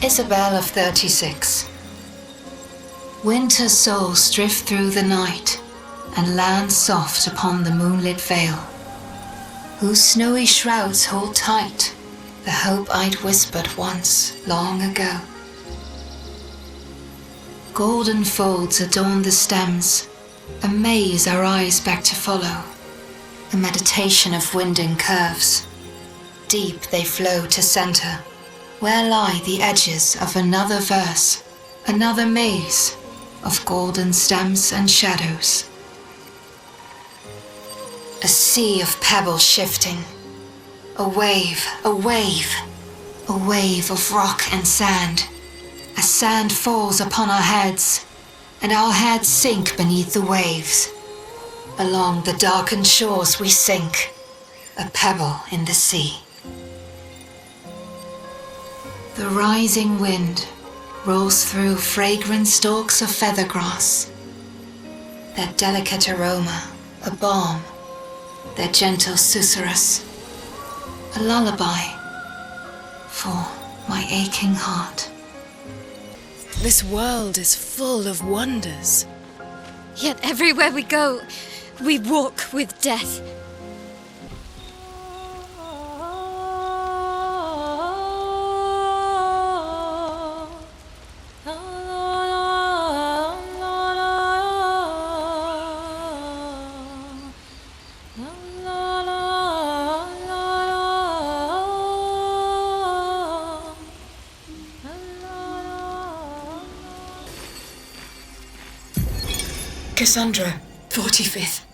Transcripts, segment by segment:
Isabel of 36. Winter souls drift through the night and land soft upon the moonlit vale, whose snowy shrouds hold tight the hope I'd whispered once long ago. Golden folds adorn the stems, a maze our eyes back to follow, a meditation of winding curves. Deep they flow to center, where lie the edges of another verse, another maze of golden stems and shadows. A sea of pebbles shifting, a wave, a wave, a wave of rock and sand, as sand falls upon our heads, and our heads sink beneath the waves. Along the darkened shores we sink, a pebble in the sea. The rising wind rolls through fragrant stalks of feathergrass, their delicate aroma a balm, their gentle susurrus, a lullaby for my aching heart. This world is full of wonders. Yet everywhere we go, we walk with death. Cassandra, 45th.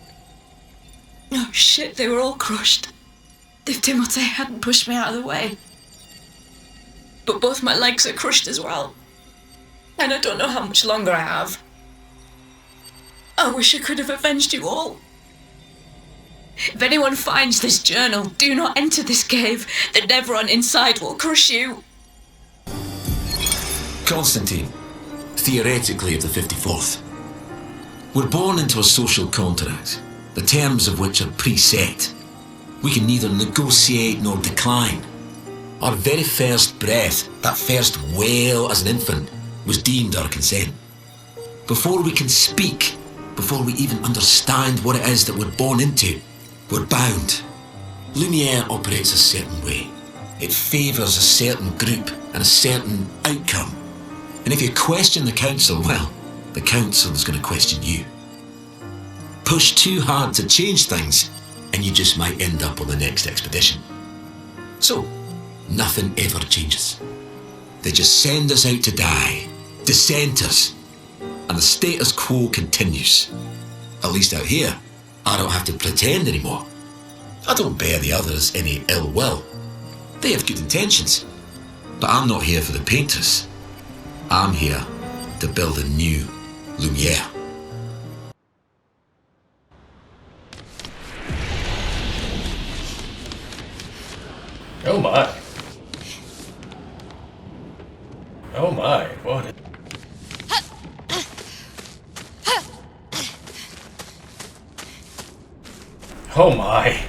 Oh shit, they were all crushed. If Timothy hadn't pushed me out of the way. But both my legs are crushed as well. And I don't know how much longer I have. I wish I could have avenged you all. If anyone finds this journal, do not enter this cave. The Nevron inside will crush you. Constantine, theoretically of the 54th. We're born into a social contract, the terms of which are preset. We can neither negotiate nor decline. Our very first breath, that first wail as an infant, was deemed our consent. Before we can speak, before we even understand what it is that we're born into, we're bound. Lumiere operates a certain way. It favours a certain group and a certain outcome. And if you question the council, well, the council is going to question you. Push too hard to change things, and you just might end up on the next expedition. So, nothing ever changes. They just send us out to die, dissent us, and the status quo continues. At least out here, I don't have to pretend anymore. I don't bear the others any ill will. They have good intentions, but I'm not here for the painters. I'm here to build a new Lumiere. Oh my. Oh my, what? Oh my.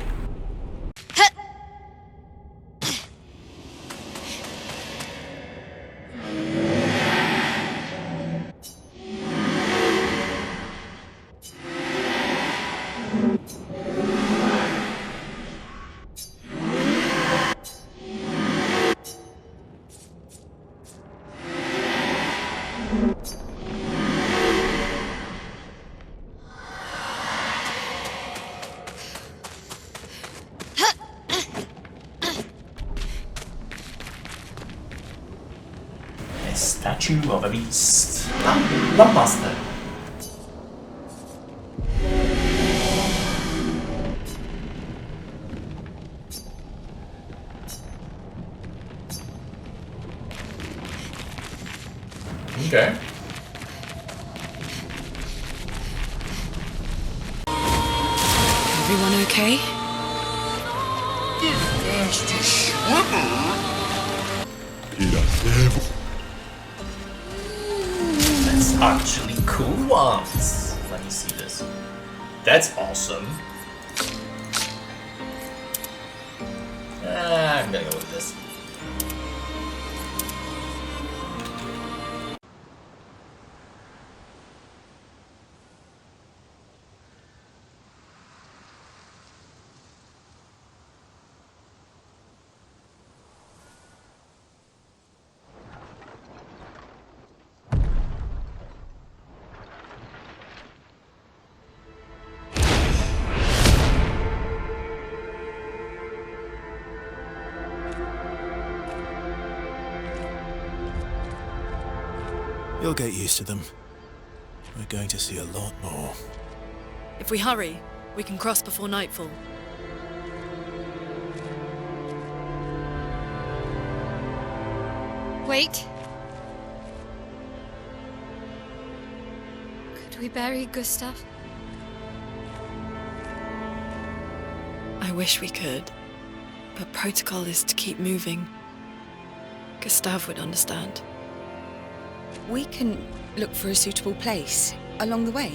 Statue of a beast. Lumpmaster. Okay. Everyone okay? That's actually cool ones. Let me see this. That's awesome. I'm gonna go with this. You'll get used to them. We're going to see a lot more. If we hurry, we can cross before nightfall. Wait. Could we bury Gustav? I wish we could, but protocol is to keep moving. Gustav would understand. We can look for a suitable place along the way,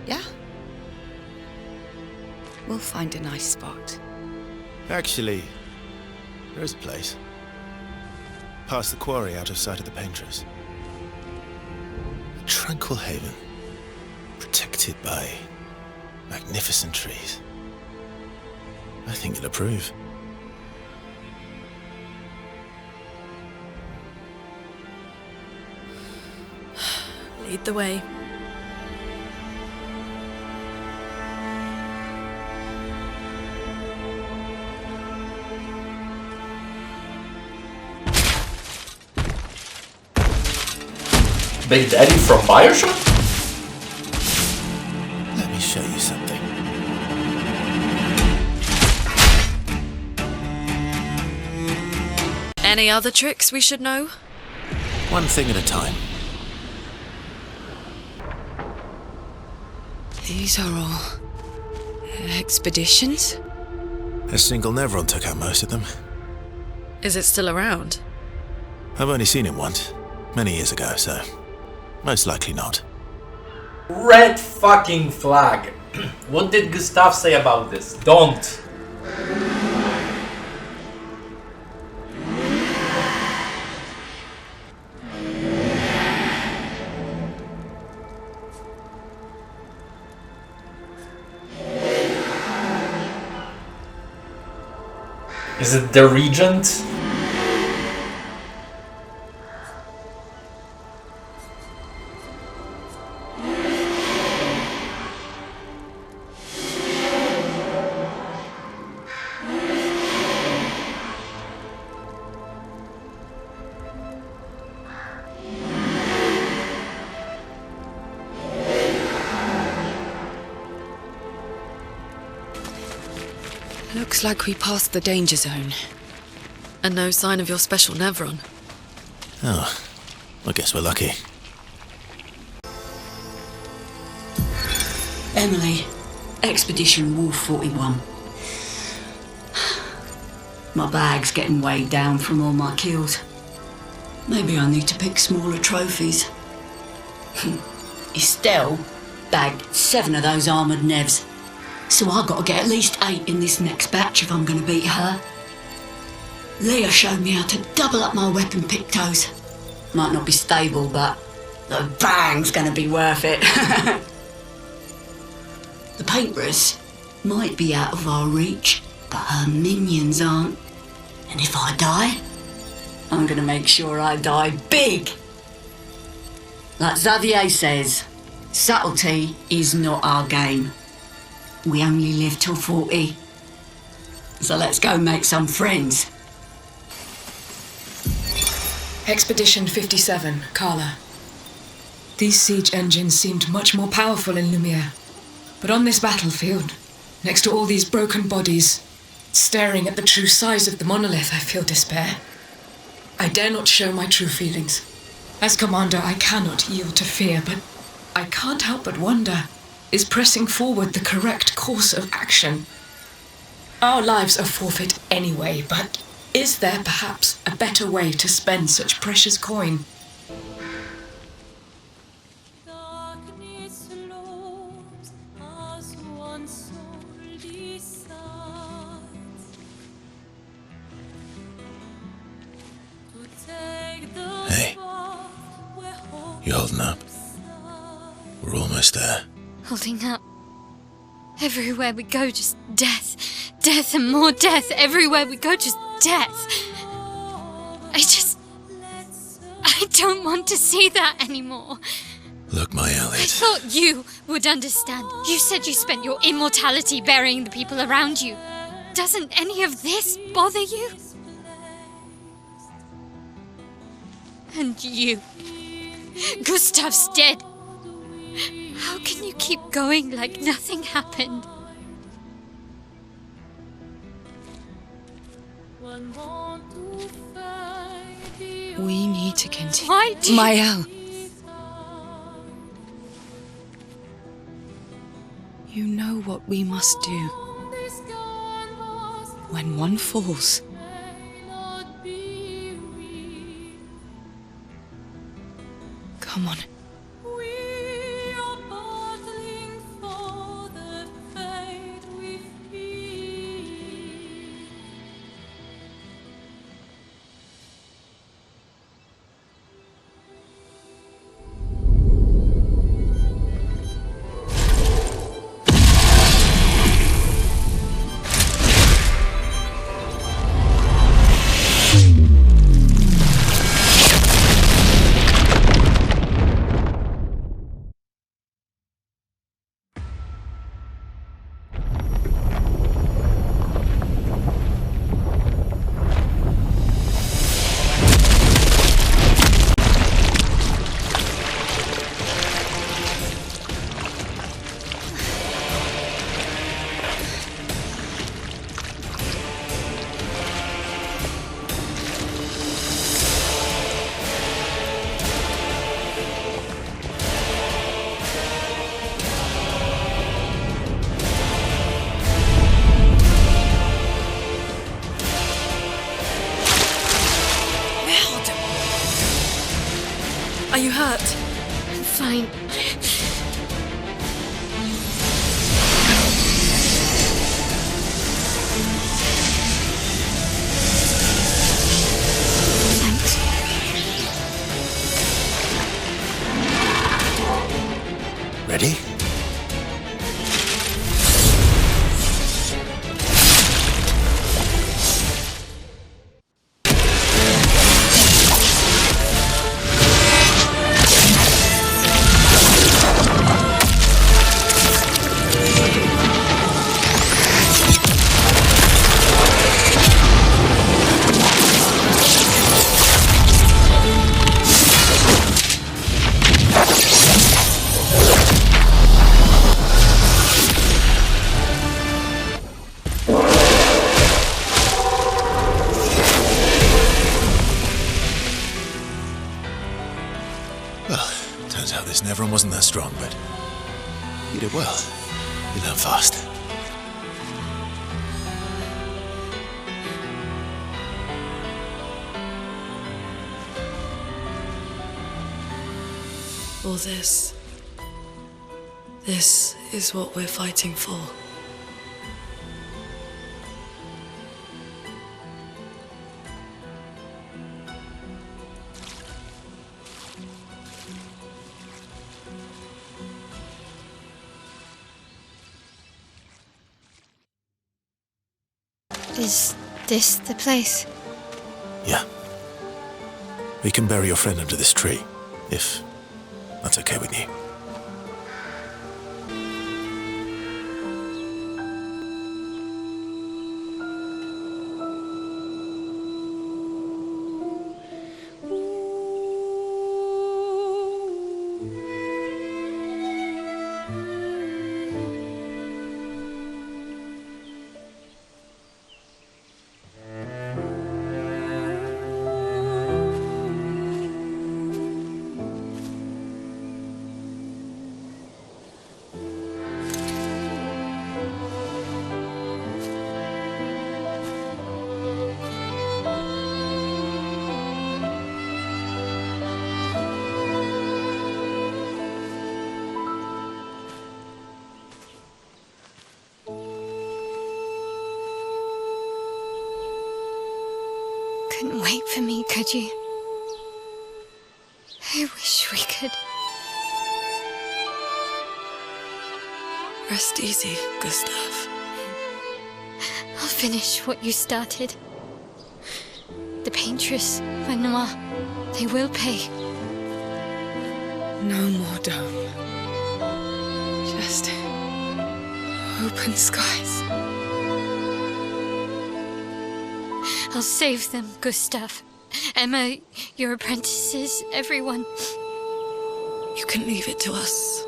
yeah? We'll find a nice spot. Actually, there is a place. Past the quarry, out of sight of the painters. A tranquil haven, protected by magnificent trees. I think you'll approve. Lead the way. Big Daddy from Bioshock? Let me show you something. Any other tricks we should know? One thing at a time. These are all expeditions? A single Nevron took out most of them. Is it still around? I've only seen it once, many years ago, so most likely not. Red fucking flag. What did Gustav say about this? Don't. Is it the Regent? Looks like we passed the danger zone. And no sign of your special Nevron. Oh, I guess we're lucky. Emily, Expedition Wolf 41. My bag's getting weighed down from all my kills. Maybe I need to pick smaller trophies. Estelle bagged 7 of those armoured nevs. So I gotta get at least 8 in this next batch if I'm gonna beat her. Leah showed me how to double up my weapon pictos. Might not be stable, but the bang's gonna be worth it. The paintbress might be out of our reach, but her minions aren't. And if I die, I'm gonna make sure I die big. Like Xavier says, subtlety is not our game. We only live till 40. So let's go make some friends. Expedition 57, Carla. These siege engines seemed much more powerful in Lumiere. But on this battlefield, next to all these broken bodies, staring at the true size of the monolith, I feel despair. I dare not show my true feelings. As commander, I cannot yield to fear, but I can't help but wonder, is pressing forward the correct course of action? Our lives are forfeit anyway, but is there perhaps a better way to spend such precious coin? Hey, you holding up? We're almost there. Holding up. Everywhere we go, just death. Death and more death. Everywhere we go, just death. I don't want to see that anymore. Look, my I Elliot. thought you would understand. You said you spent your immortality burying the people around you. Doesn't any of this bother you? And you Gustav's dead. How can you keep going like nothing happened? We need to continue. Why do you... Mael. You know what we must do. When one falls, come on. Are you hurt? I'm fine. Thanks. Ready? Well, turns out this Neveron wasn't that strong, but you did well. You learn fast. All this. This is what we're fighting for. Is this the place? Yeah. We can bury your friend under this tree, if that's okay with you. Couldn't wait for me, could you? I wish we could. Rest easy, Gustav. I'll finish what you started. The paintress, Renoir, they will pay. No more dome. Just open skies. I'll save them, Gustav. Emma, your apprentices, everyone. You can leave it to us.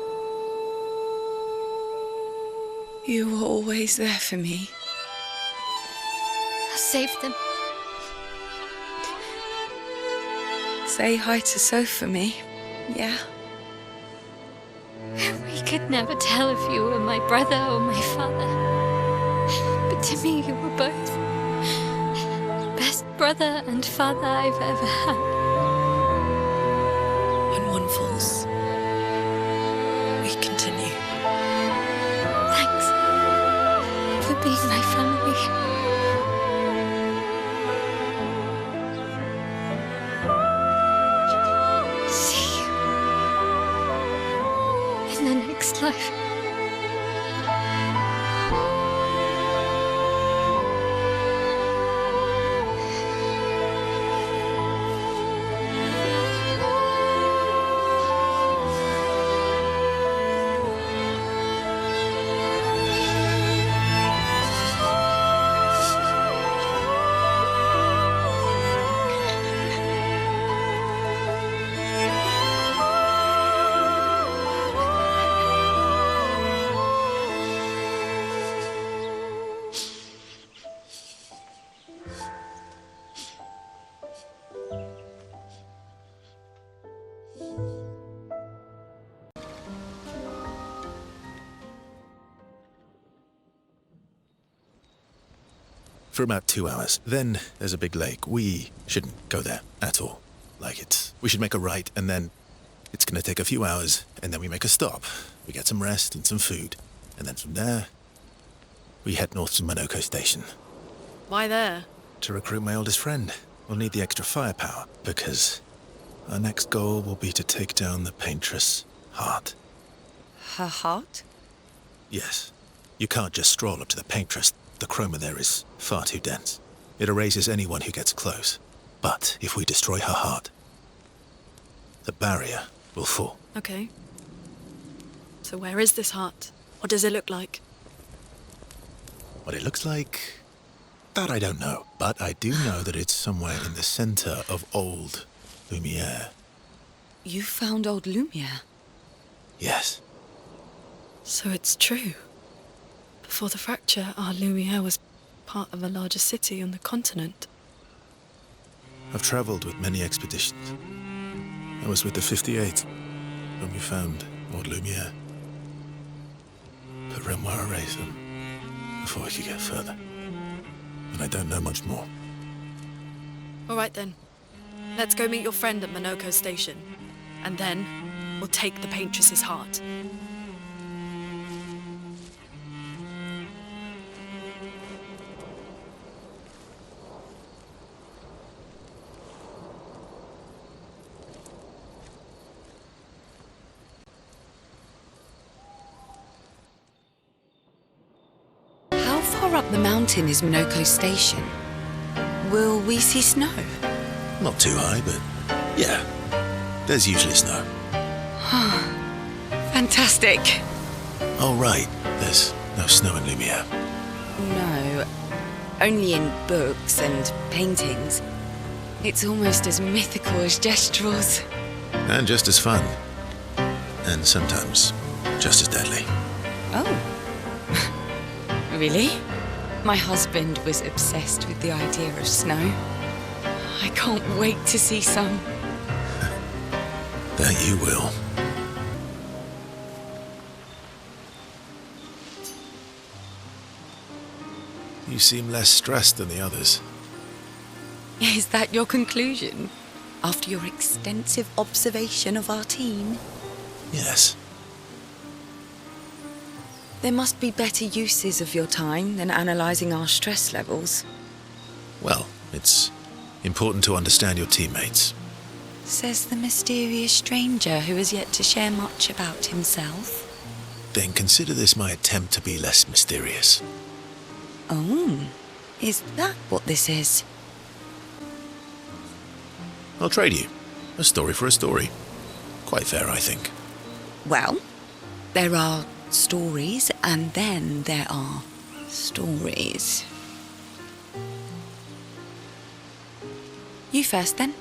You were always there for me. I'll save them. Say hi to Soph for me, yeah? We could never tell if you were my brother or my father. But to me, you were both. Best brother and father I've ever had. When one falls, we continue. Thanks for being my family. See you in the next life. For about 2 hours. Then there's a big lake. We shouldn't go there at all. We should make a right, and then it's gonna take a few hours, and then we make a stop. We get some rest and some food. And then from there, we head north to Minoko Station. Why there? To recruit my oldest friend. We'll need the extra firepower, because our next goal will be to take down the Paintress' heart. Her heart? Yes. You can't just stroll up to the Paintress. The chroma there is far too dense. It erases anyone who gets close. But if we destroy her heart, the barrier will fall. Okay. So where is this heart? What does it look like? What it looks like, that I don't know. But I do know that it's somewhere in the center of old Lumiere. You found old Lumiere? Yes. So it's true. Before the fracture, our Lumiere was part of a larger city on the continent. I've traveled with many expeditions. I was with the 58th when we found old Lumiere. But Renoir erased them before we could get further. And I don't know much more. All right then. Let's go meet your friend at Minoko Station. And then we'll take the Paintress's heart. How far up the mountain is Minoko Station? Will we see snow? Not too high, but yeah. There's usually snow. Fantastic. Oh, right. There's no snow in Lumiere. No, only in books and paintings. It's almost as mythical as Gestrels. And just as fun. And sometimes just as deadly. Oh. Really? My husband was obsessed with the idea of snow. I can't wait to see some. That you will. You seem less stressed than the others. Is that your conclusion? After your extensive observation of our team? Yes. There must be better uses of your time than analysing our stress levels. Well, it's important to understand your teammates. Says the mysterious stranger who has yet to share much about himself. Then consider this my attempt to be less mysterious. Oh, is that what this is? I'll trade you. A story for a story. Quite fair, I think. Well, there are stories, and then there are stories. You first, then.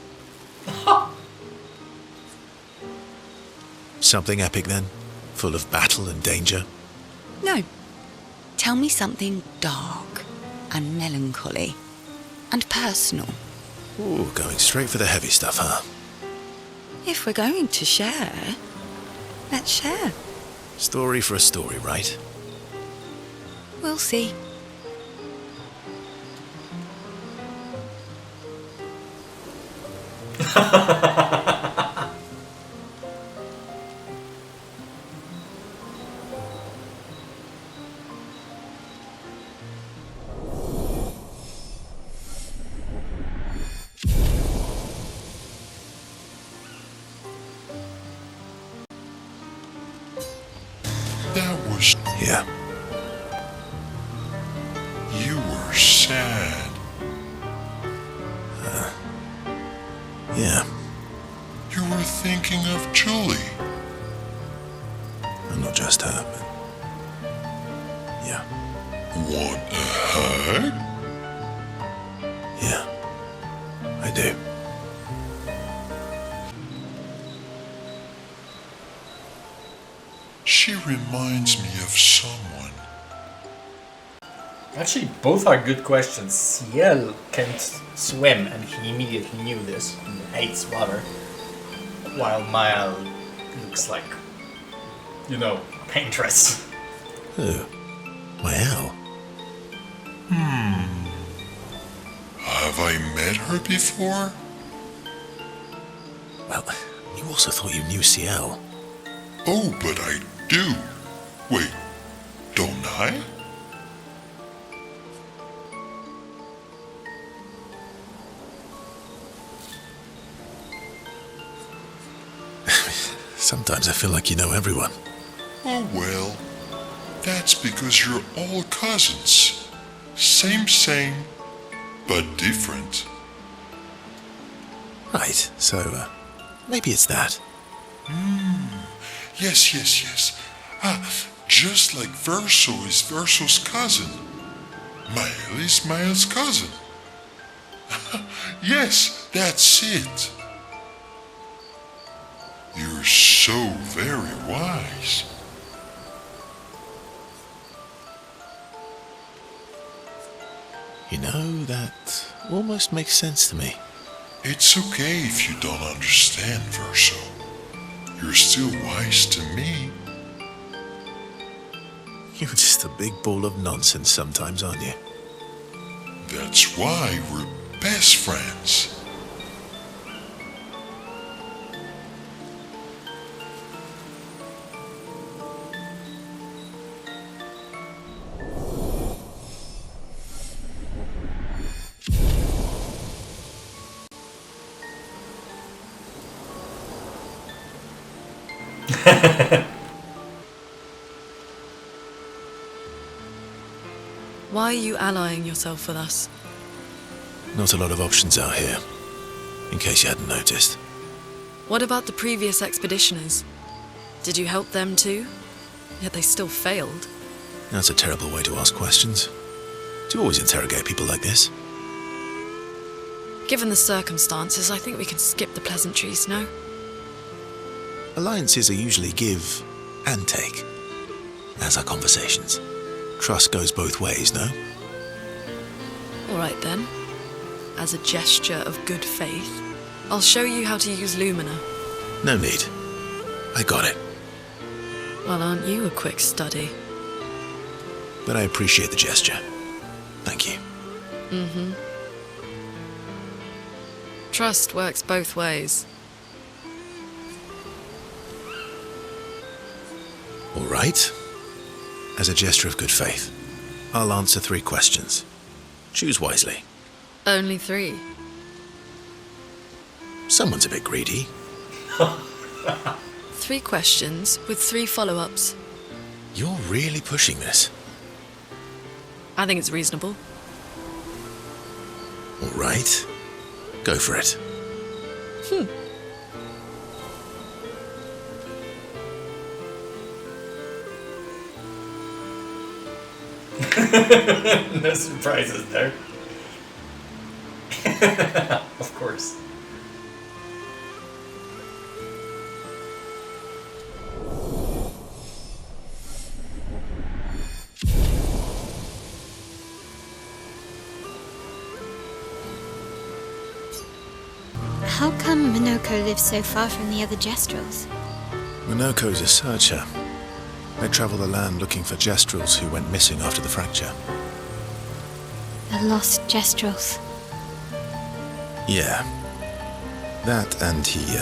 Something epic then? Full of battle and danger? No. Tell me something dark and melancholy and personal. Ooh, going straight for the heavy stuff, huh? If we're going to share, let's share. Story for a story, right? We'll see. That was... Yeah. You were sad. Yeah. You were thinking of Julie. And not just her, but... Yeah. Want a hug? Yeah. I do. She reminds me of someone. Actually, both are good questions. Ciel can't swim, and he immediately knew this. He hates water. While Maya looks like, you know, a paintress. Oh. Well. Have I met her before? Well, you also thought you knew Ciel. Oh, but I do. Wait, don't I? Sometimes I feel like you know everyone. Oh well, that's because you're all cousins. Same, but different. Right, so, maybe it's that. Yes. Just like Verso is Verso's cousin. Mael is Mael's cousin. Yes, that's it. You're so very wise. You know, that almost makes sense to me. It's okay if you don't understand, Verso. You're still wise to me. You're just a big ball of nonsense sometimes, aren't you? That's why we're best friends. Why are you allying yourself with us? Not a lot of options out here, in case you hadn't noticed. What about the previous expeditioners? Did you help them too? Yet they still failed. That's a terrible way to ask questions. Do you always interrogate people like this? Given the circumstances, I think we can skip the pleasantries, no? Alliances are usually give and take, as are conversations. Trust goes both ways, no? All right then. As a gesture of good faith, I'll show you how to use Lumina. No need. I got it. Well, aren't you a quick study? But I appreciate the gesture. Thank you. Mm-hmm. Trust works both ways. All right. As a gesture of good faith, I'll answer 3 questions. Choose wisely. Only 3. Someone's a bit greedy. 3 questions with 3 follow-ups. You're really pushing this. I think it's reasonable. All right. Go for it. No surprises there. Of course. How come Minoko lives so far from the other Jestrels? Minoko's a searcher. They travel the land looking for Jestrels who went missing after the fracture. The lost Jestrels. Yeah. That and he,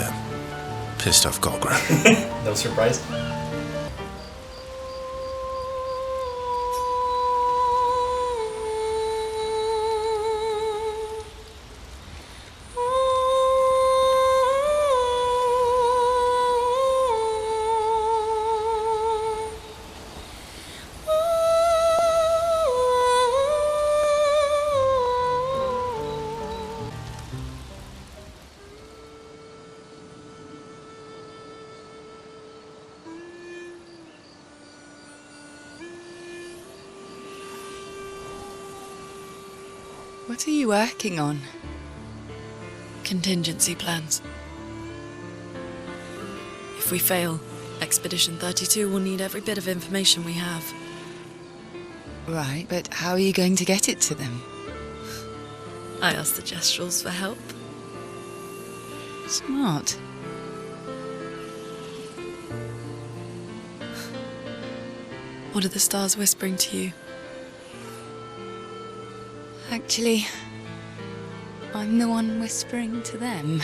pissed off Golgra. No surprise. What are you working on? Contingency plans. If we fail, Expedition 32 will need every bit of information we have. Right, but how are you going to get it to them? I asked the Jestrels for help. Smart. What are the stars whispering to you? Actually, I'm the one whispering to them.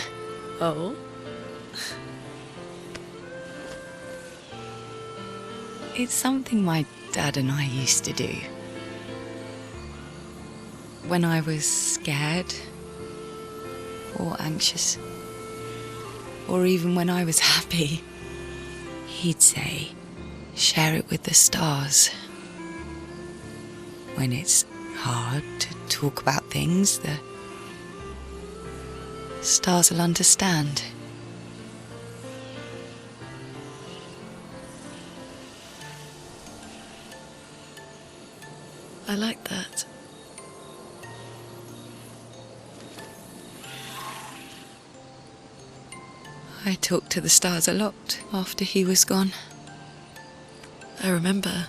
Oh? It's something my dad and I used to do. When I was scared, or anxious, or even when I was happy, he'd say, share it with the stars. When it's hard to talk about things, the stars will understand. I like that. I talked to the stars a lot after he was gone. I remember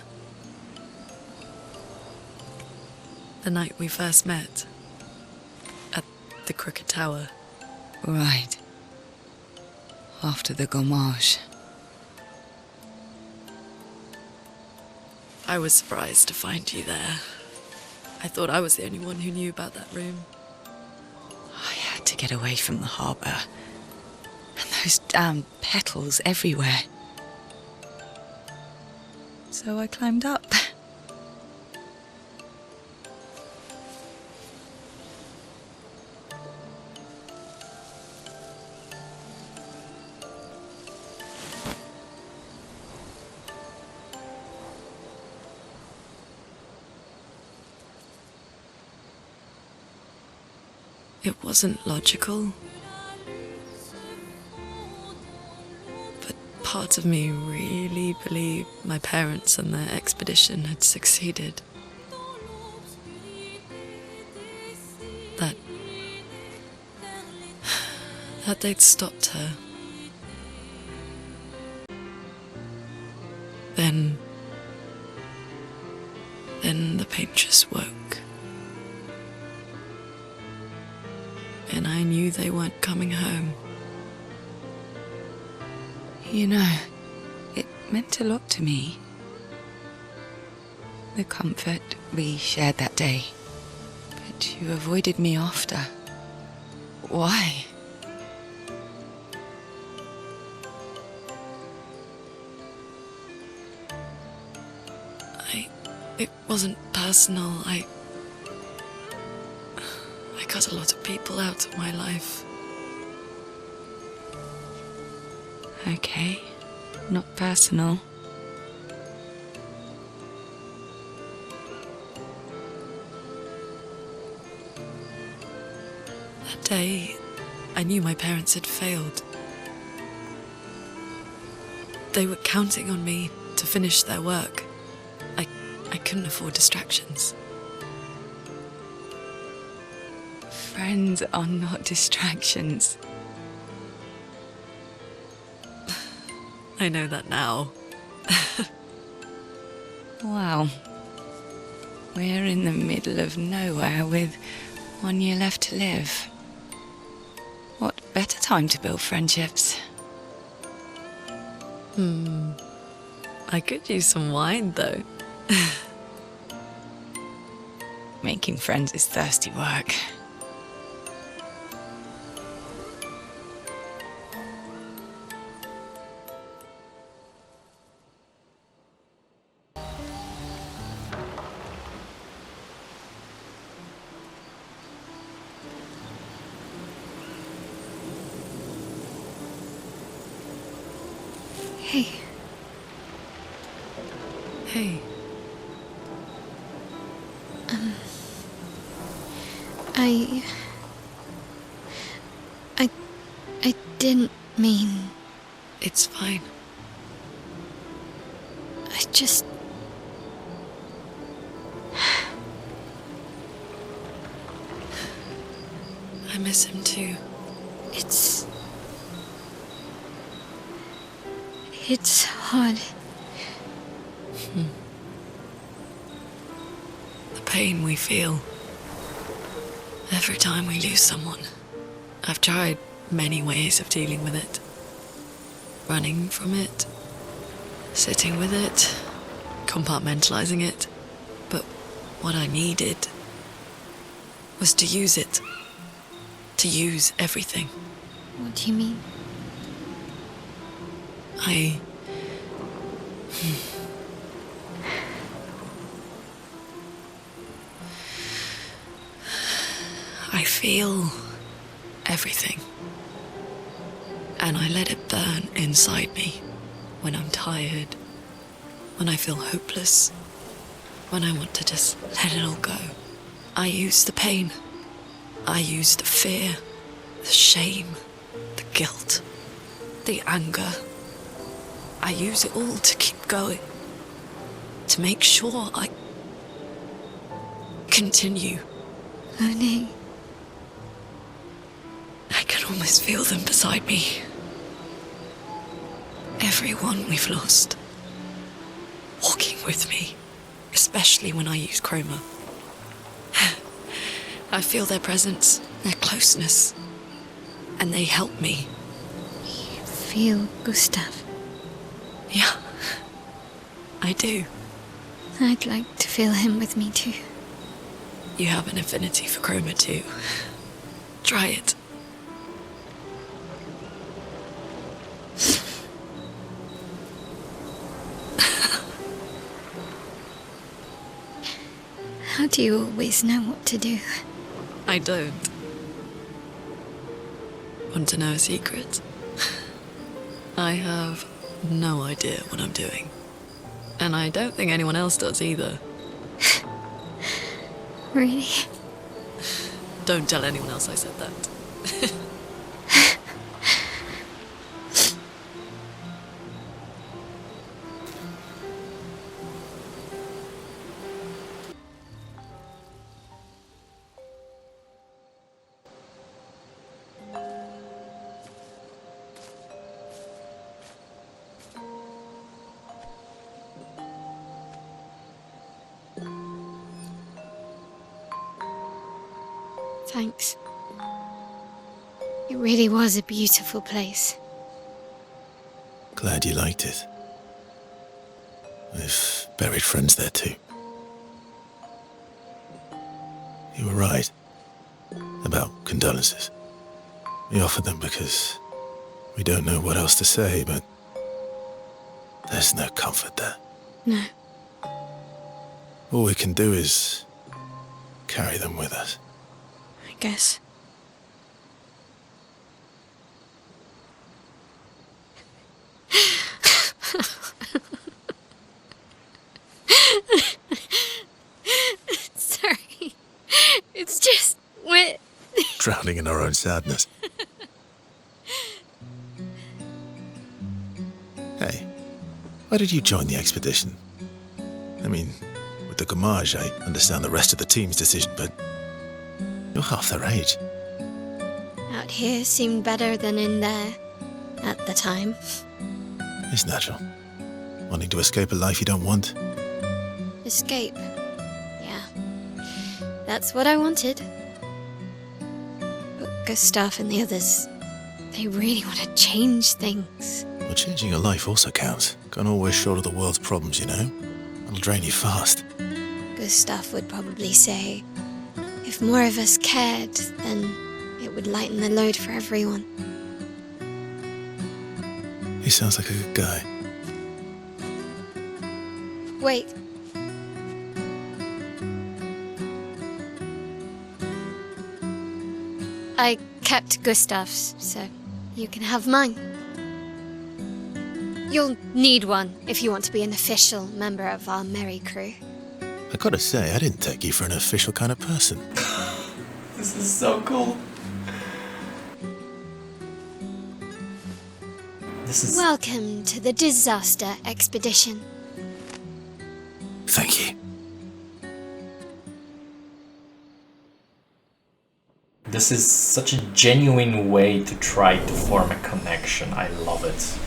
the night we first met at the Crooked Tower. Right. After the gommage. I was surprised to find you there. I thought I was the only one who knew about that room. I had to get away from the harbour. And those damn petals everywhere. So I climbed up. It wasn't logical. But part of me really believed my parents and their expedition had succeeded. That they'd stopped her. Then the paintress woke. And I knew they weren't coming home. You know, it meant a lot to me. The comfort we shared that day. But you avoided me after. Why? It wasn't personal. I cut a lot of people out of my life. Okay, not personal. That day, I knew my parents had failed. They were counting on me to finish their work. I couldn't afford distractions. Friends are not distractions. I know that now. Wow. We're in the middle of nowhere with 1 year left to live. What better better time to build friendships. I could use some wine, though. Making friends is thirsty work. Hey, Hey, I didn't mean. it's fine. I just. I miss him too. It's hard. The pain we feel every time we lose someone. I've tried many ways of dealing with it. Running from it, sitting with it, compartmentalizing it. But what I needed was to use it. To use everything. What do you mean? I feel everything. And I let it burn inside me when I'm tired, when I feel hopeless, when I want to just let it all go. I use the pain. I use the fear, the shame, the guilt, the anger. I use it all to keep going, to make sure I continue. Oni. I can almost feel them beside me. Everyone we've lost, walking with me, especially when I use chroma. I feel their presence, their closeness, and they help me. You feel Gustav? Yeah, I do. I'd like to feel him with me too. You have an affinity for chroma too. Try it. How do you always know what to do? I don't. Want to know a secret? I have no idea what I'm doing. And I don't think anyone else does either. Really? Don't tell anyone else I said that. Thanks. It really was a beautiful place. Glad you liked it. We've buried friends there too. You were right about condolences. We offered them because we don't know what else to say, but there's no comfort there. No. All we can do is carry them with us. I guess. Sorry. It's just wet. Drowning in our own sadness. Hey, why did you join the expedition? I mean, with the Gommage, I understand the rest of the team's decision, but you're half their age. Out here seemed better than in there at the time. It's natural. Wanting to escape a life you don't want. Escape. Yeah. That's what I wanted. But Gustav and the others, They really want to change things. Well, changing your life also counts. Can't always shoulder the world's problems, you know? It'll drain you fast. Gustav would probably say, if more of us cared, then it would lighten the load for everyone. He sounds like a good guy. Wait. I kept Gustav's, so you can have mine. You'll need one if you want to be an official member of our merry crew. I gotta say, I didn't take you for an official kind of person. This is so cool. This is... Welcome to the disaster expedition. Thank you. This is such a genuine way to try to form a connection. I love it.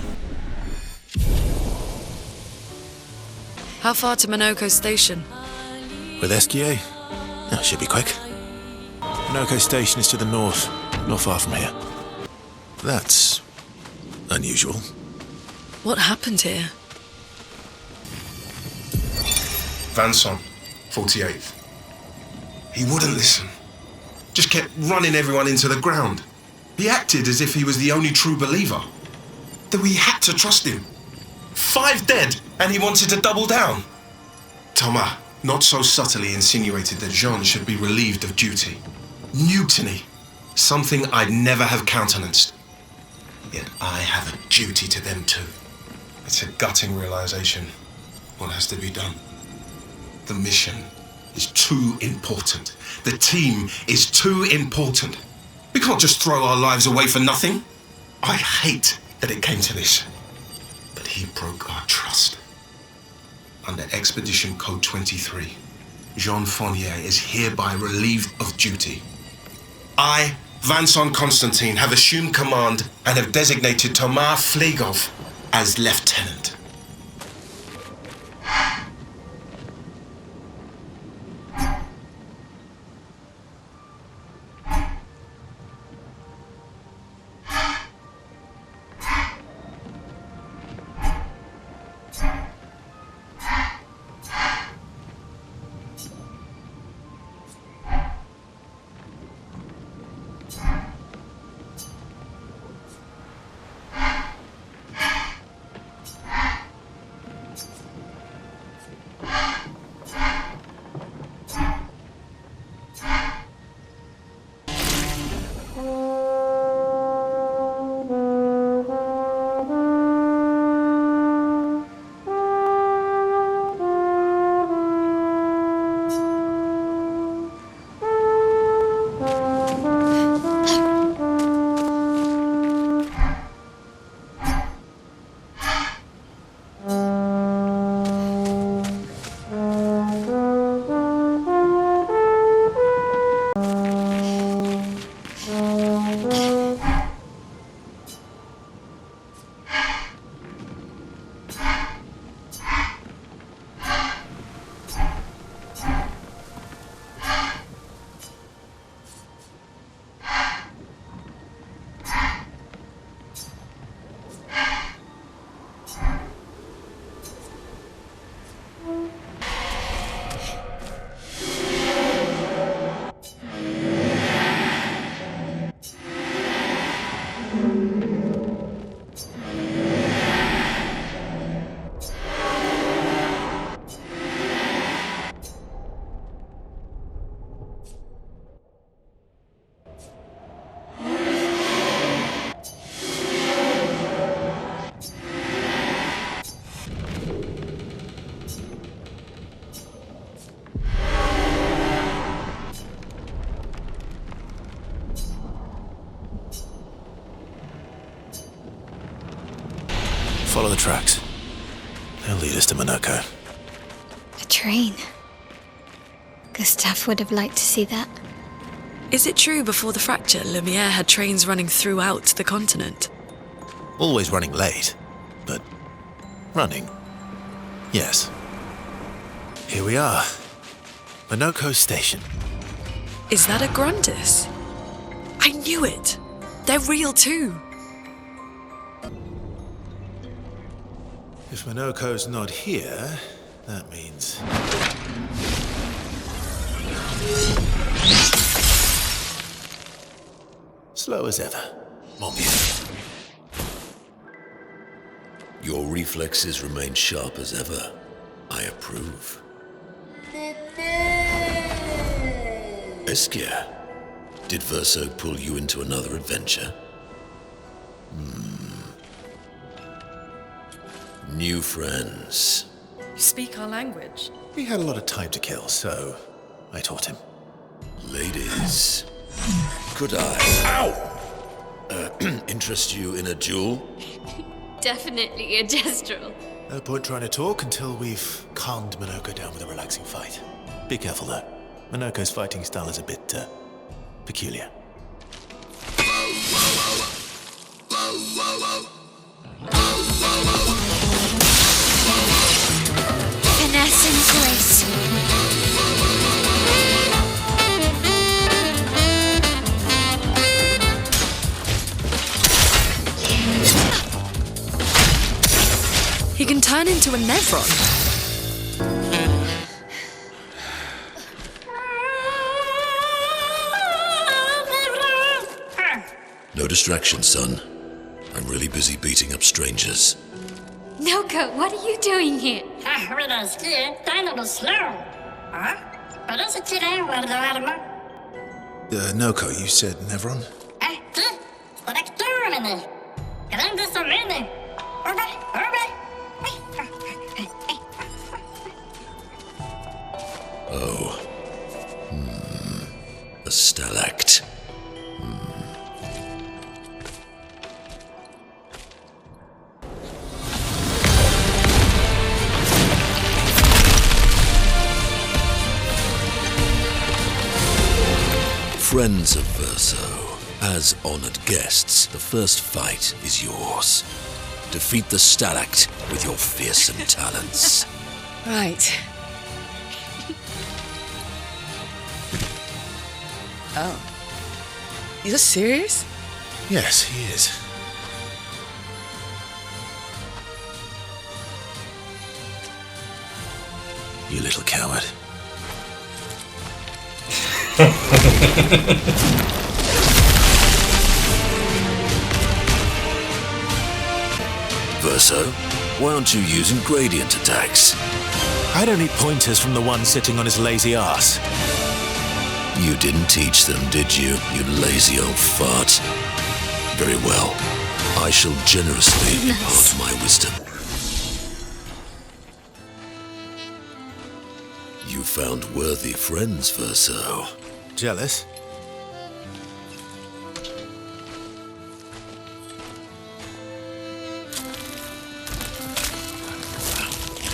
How far to Minoko Station? With SGA? Oh, should be quick. Minoko Station is to the north, not far from here. That's unusual. What happened here? Vanson, 48th. He wouldn't listen. Just kept running everyone into the ground. He acted as if he was the only true believer. That we had to trust him. 5 dead, and he wanted to double down. Thomas, not so subtly insinuated that Jean should be relieved of duty. Mutiny. Something I'd never have countenanced. Yet I have a duty to them too. It's a gutting realization. What has to be done? The mission is too important. The team is too important. We can't just throw our lives away for nothing. I hate that it came to this. But he broke our trust. Under Expedition Code 23, Jean Fournier is hereby relieved of duty. I, Vanson Constantine, have assumed command and have designated Thomas Flegov as lieutenant. Follow the tracks. They'll lead us to Minoko. A train. Gustav would have liked to see that. Is it true before the fracture, Lumiere had trains running throughout the continent? Always running late, but running. Yes. Here we are. Minoko Station. Is that a Grundis? I knew it. They're real too. If Minoko's not here, that means... slow as ever. More beautiful. Your reflexes remain sharp as ever. I approve. Obscur, did Verso pull you into another adventure? New friends. You speak our language. He had a lot of time to kill, so I taught him. Ladies, could I, interest you in a duel? Definitely a gestural. No point trying to talk until we've calmed Minoko down with a relaxing fight. Be careful though. Minoko's fighting style is a bit, peculiar. Finesse and grace. He can turn into a Nevron. No distraction, son. I'm really busy beating up strangers. Noko, what are you doing here? Noko, you said Nevron? Oh. A stalact. Friends of Verso, as honored guests, the first fight is yours. Defeat the stalact with your fearsome talents. Right. Oh. You're serious? Yes, he is. You little coward. Verso, why aren't you using gradient attacks? I don't need pointers from the one sitting on his lazy ass. You didn't teach them, did you, you lazy old fart? Very well. I shall generously impart my wisdom. You found worthy friends, Verso. Jealous?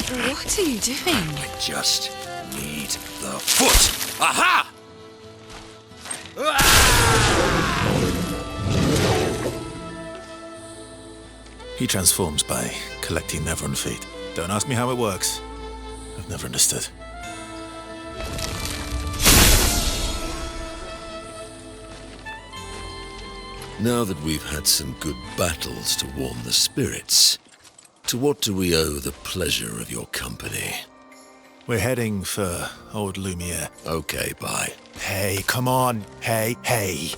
What are you doing? I just need the foot. Aha! He transforms by collecting Nevron feet. Don't ask me how it works. I've never understood. Now that we've had some good battles to warm the spirits, to what do we owe the pleasure of your company? We're heading for old Lumiere. Okay, bye. Hey, come on. Hey. Hey,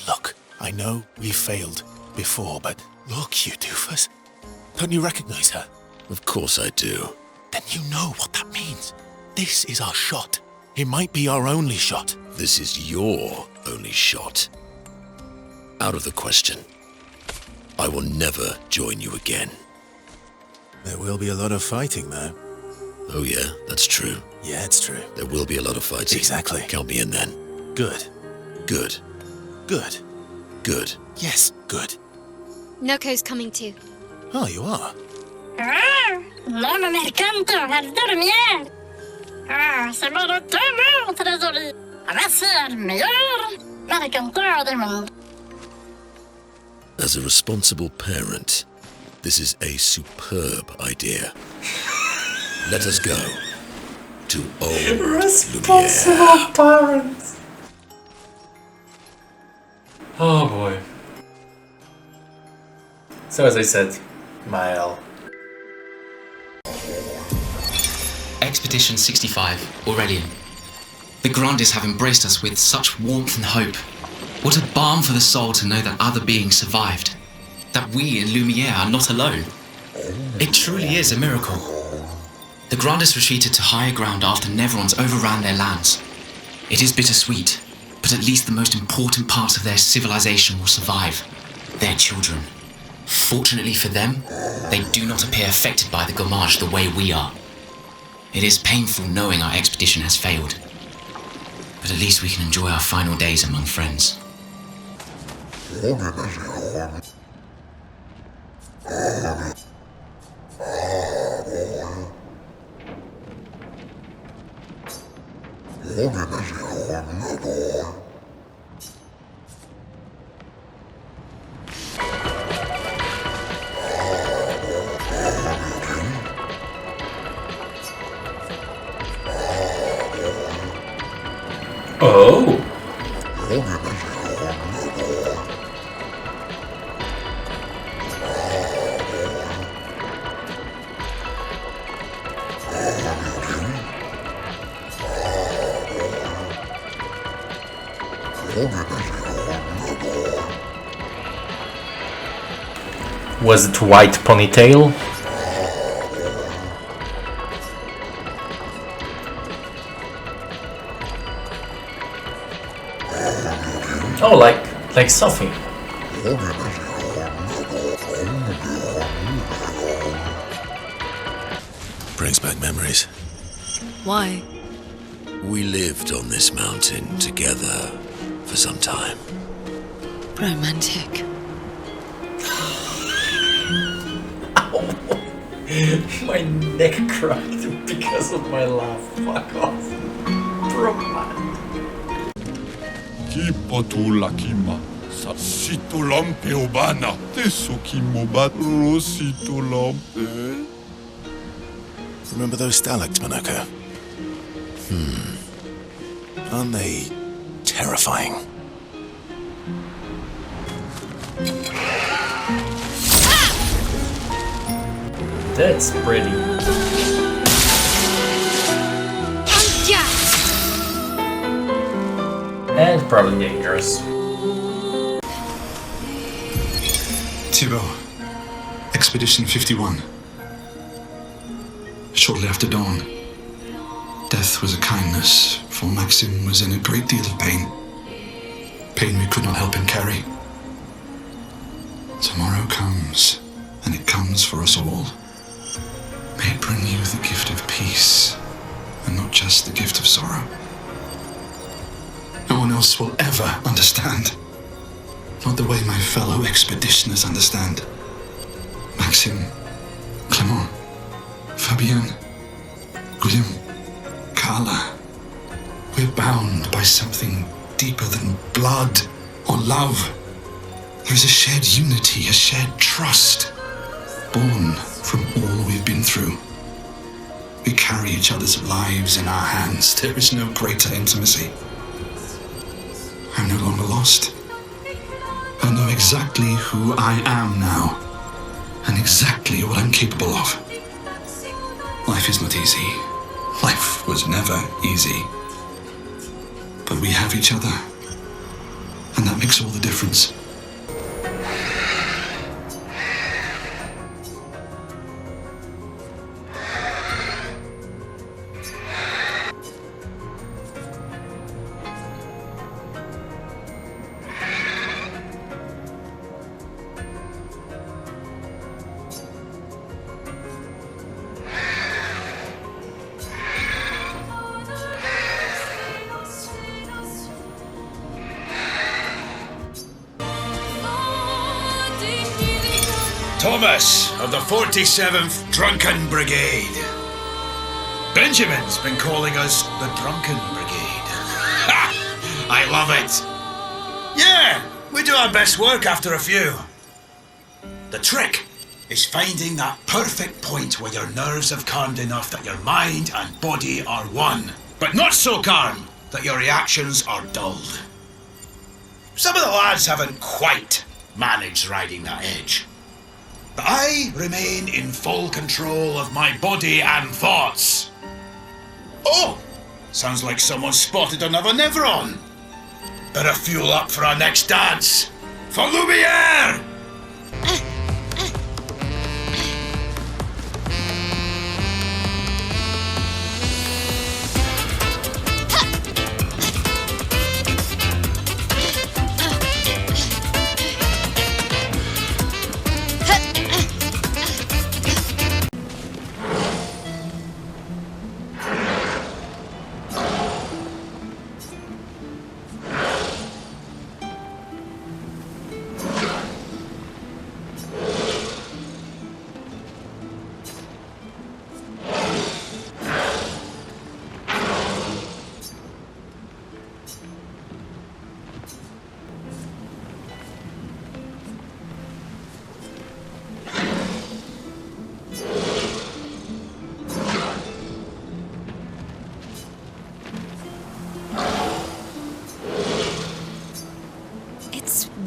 look. I know we failed before, but look, you doofus. Don't you recognize her? Of course I do. Then you know what that means. This is our shot. It might be our only shot. This is your only shot. Out of the question. I will never join you again. There will be a lot of fighting, though. Oh yeah, that's true. Yeah, it's true. There will be a lot of fighting. Exactly. Count me in then. Good. Good. Good. Good. Yes, good. Noko's coming too. Oh, you are? As a responsible parent, this is a superb idea. Let us go to old Responsible parents. Oh boy. So as I said, Mael Expedition 65, Aurelian. The Grandes have embraced us with such warmth and hope. What a balm for the soul to know that other beings survived. That we in Lumiere are not alone. It truly is a miracle. The Grandes retreated to higher ground after Neverons overran their lands. It is bittersweet, but at least the most important parts of their civilization will survive. Their children. Fortunately for them, they do not appear affected by the Gommage the way we are. It is painful knowing our expedition has failed. But at least we can enjoy our final days among friends. Oh! Was it white ponytail? Oh, like Sophie. Brings back memories. Why? We lived on this mountain together for some time. Romantic. My neck cracked because of my laugh. Fuck off. Bro, man. Kipatula kima, sitolampe obana, tesokimobat rositolampe. Remember those stalacts, Monaco? Aren't they terrifying? That's pretty. And probably dangerous. Thibault, Expedition 51. Shortly after dawn, death was a kindness, for Maxim was in a great deal of pain. Pain we could not help him carry. Tomorrow comes, and it comes for us all. May it bring you the gift of peace, and not just the gift of sorrow. No one else will ever understand. Not the way my fellow expeditioners understand. Maxime, Clément, Fabienne, Guillaume, Carla. We're bound by something deeper than blood or love. There is a shared unity, a shared trust, born from all we've been through. We carry each other's lives in our hands. There is no greater intimacy. I'm no longer lost. I know exactly who I am now, and exactly what I'm capable of. Life is not easy. Life was never easy. But we have each other, and that makes all the difference. Thomas of the 47th Drunken Brigade. Benjamin's been calling us the Drunken Brigade. Ha! I love it. Yeah, we do our best work after a few. The trick is finding that perfect point where your nerves have calmed enough that your mind and body are one, but not so calm that your reactions are dulled. Some of the lads haven't quite managed riding that edge. But I remain in full control of my body and thoughts. Oh! Sounds like someone spotted another Nevron. Better fuel up for our next dance. For Lumiere!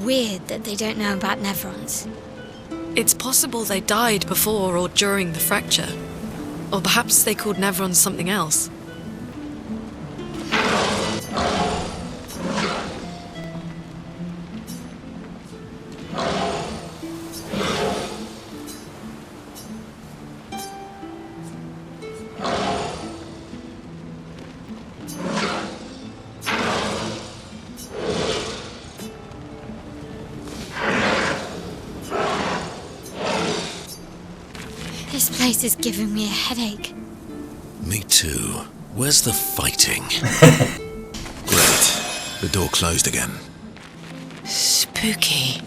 Weird that they don't know about Nevrons. It's possible they died before or during the fracture. Or perhaps they called Nevrons something else. This place is giving me a headache. Me too. Where's the fighting? Great. The door closed again. Spooky.